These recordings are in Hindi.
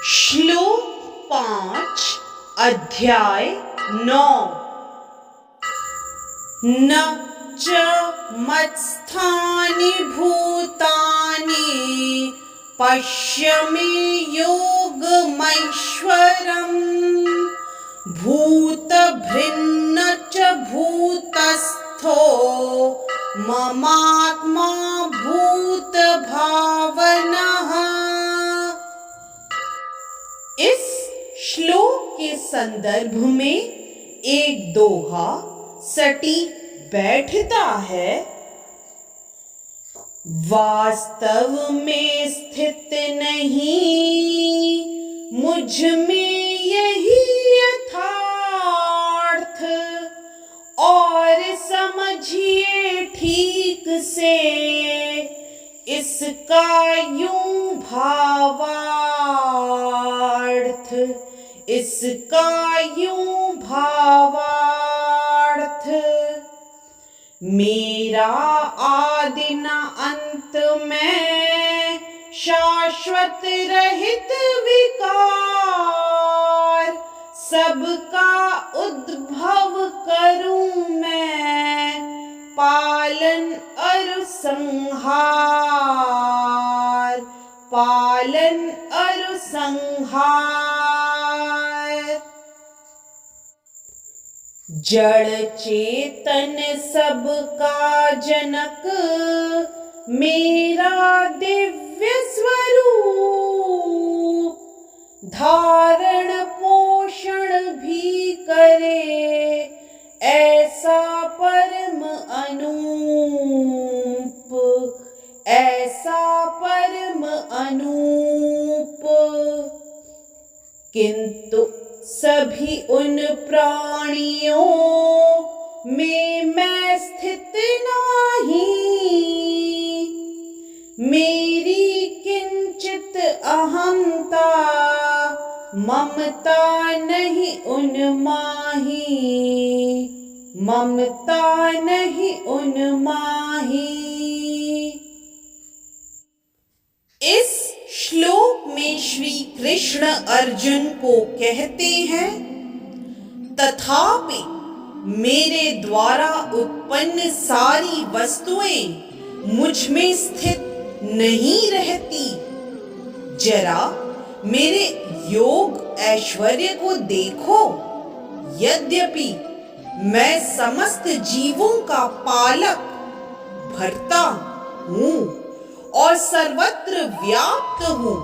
श्लोक 5 अध्याय 9। न च मत्स्थानि भूतानि पश्य मे योगमैश्वरम् भूतभृन्न च भूतस्थो ममात्मा भूतभावनः। इस श्लोक के संदर्भ में एक दोहा सटीक बैठता है। वास्तव में स्थित नहीं मुझ में यही यथार्थ, और समझिए ठीक से इसका यूं भावार्थ, इसका यूं भावार्थ। मेरा आदि न अंत में शाश्वत रहित विकार, सबका उद्भव करूं मैं पालन और संहार, पालन और संहार। जड़ चेतन सबका जनक मेरा दिव्य स्वरूप, धारण पोषण भी करे ऐसा परम अनूप, ऐसा परम अनूप। किंतु सभी उन प्राणियों में मैं स्थित नहीं, मेरी किंचित अहंता ममता नहीं उन माही, ममता नहीं उन माही। इस श्लोक में श्री कृष्ण अर्जुन को कहते हैं, तथापि मेरे द्वारा उत्पन्न सारी वस्तुएं मुझ में स्थित नहीं रहती। जरा मेरे योग ऐश्वर्य को देखो। यद्यपि मैं समस्त जीवों का पालक भर्ता हूँ और सर्वत्र व्याप्त हूँ,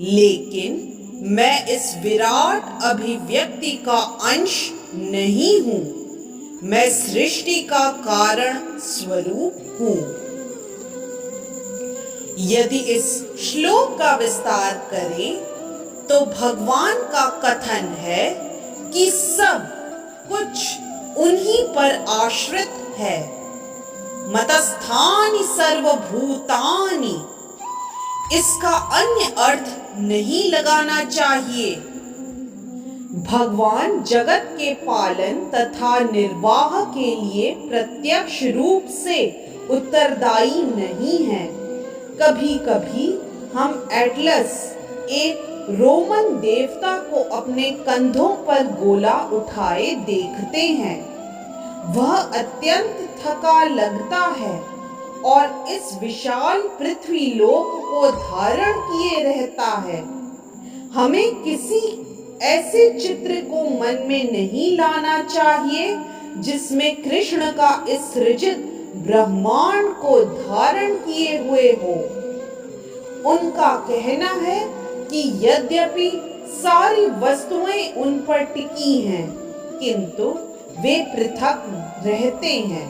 लेकिन मैं इस विराट अभिव्यक्ति का अंश नहीं हूँ। मैं सृष्टि का कारण स्वरूप हूँ। यदि इस श्लोक का विस्तार करें तो भगवान का कथन है कि सब कुछ उन्हीं पर आश्रित है। मतस्थानि सर्वभूतानि, इसका अन्य अर्थ नहीं लगाना चाहिए। भगवान जगत के पालन तथा निर्वाह के लिए प्रत्यक्ष रूप से उत्तरदायी नहीं हैं। कभी कभी हम एटलस, एक रोमन देवता को अपने कंधों पर गोला उठाए देखते हैं। वह अत्यंत थका लगता है और इस विशाल पृथ्वी लोक को धारण किए रहता है। हमें किसी ऐसे चित्र को मन में नहीं लाना चाहिए जिसमें कृष्ण का इस सृजित ब्रह्मांड को धारण किए हुए हो। उनका कहना है कि यद्यपि सारी वस्तुएं उन पर टिकी हैं, किंतु वे पृथक रहते हैं।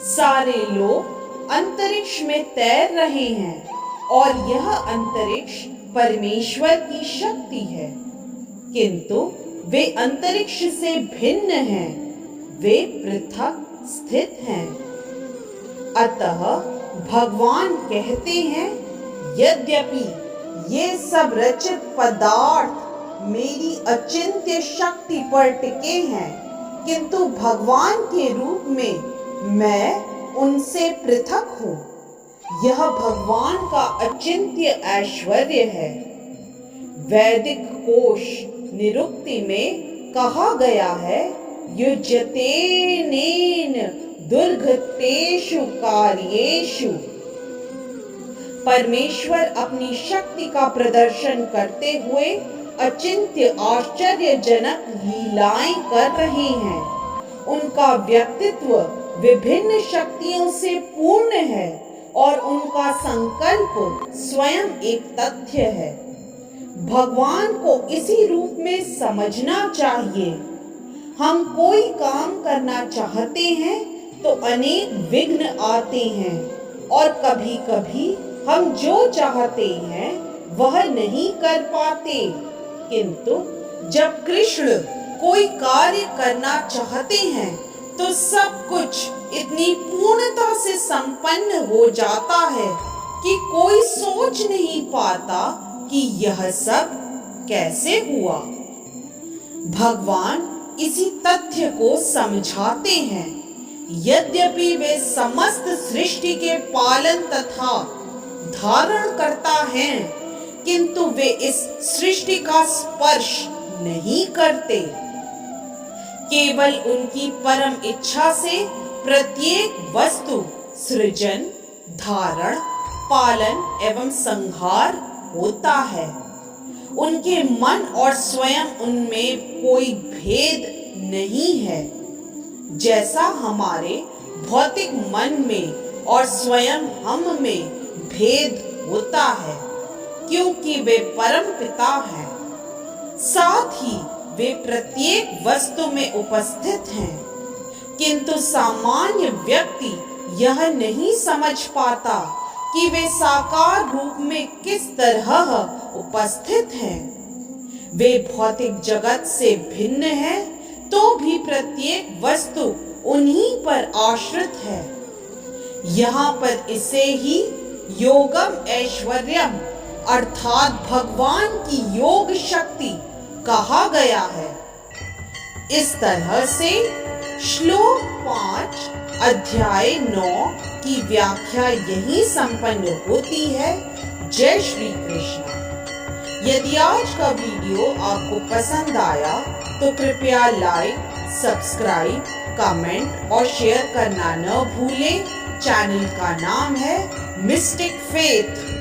सारे लोग अंतरिक्ष में तैर रहे हैं और यह अंतरिक्ष परमेश्वर की शक्ति है, किंतु वे अंतरिक्ष से भिन्न हैं, वे पृथक स्थित हैं। अतः भगवान कहते हैं, यद्यपि ये सब रचित पदार्थ मेरी अचिंत्य शक्ति पर टिके हैं, किंतु भगवान के रूप में मैं उनसे पृथक हूँ। यह भगवान का अचिंत्य ऐश्वर्य है। वैदिक कोश निरुक्ति में कहा गया है, युज्यतेनेन दुर्गतेषु कार्येषु। परमेश्वर अपनी शक्ति का प्रदर्शन करते हुए अचिंत्य आश्चर्यजनक लीलाएं कर रहे हैं। उनका व्यक्तित्व विभिन्न शक्तियों से पूर्ण है और उनका संकल्प स्वयं एक तथ्य है। भगवान को इसी रूप में समझना चाहिए। हम कोई काम करना चाहते हैं तो अनेक विघ्न आते हैं और कभी कभी हम जो चाहते हैं वह नहीं कर पाते, किंतु जब कृष्ण कोई कार्य करना चाहते हैं तो सब कुछ इतनी पूर्णता से संपन्न हो जाता है कि कोई सोच नहीं पाता कि यह सब कैसे हुआ। भगवान इसी तथ्य को समझाते हैं। यद्यपि वे समस्त सृष्टि के पालन तथा धारण करता हैं, किंतु वे इस सृष्टि का स्पर्श नहीं करते। केवल उनकी परम इच्छा से प्रत्येक वस्तु सृजन, धारण, पालन एवं संहार होता है। उनके मन और स्वयं उनमें कोई भेद नहीं है। जैसा हमारे भौतिक मन में और स्वयं हम में भेद होता है, क्योंकि वे परम पिता हैं। साथ ही वे प्रत्येक वस्तु में उपस्थित हैं, किंतु सामान्य व्यक्ति यह नहीं समझ पाता कि वे साकार रूप में किस तरह उपस्थित हैं। वे भौतिक जगत से भिन्न हैं, तो भी प्रत्येक वस्तु उन्हीं पर आश्रित है। यहाँ पर इसे ही योगम ऐश्वर्यम अर्थात भगवान की योग शक्ति कहा गया है। इस तरह से श्लोक 5 अध्याय 9 की व्याख्या यही संपन्न होती है। जय श्री कृष्ण। यदि आज का वीडियो आपको पसंद आया तो कृपया लाइक, सब्सक्राइब, कमेंट और शेयर करना न भूलें। चैनल का नाम है मिस्टिक फेथ।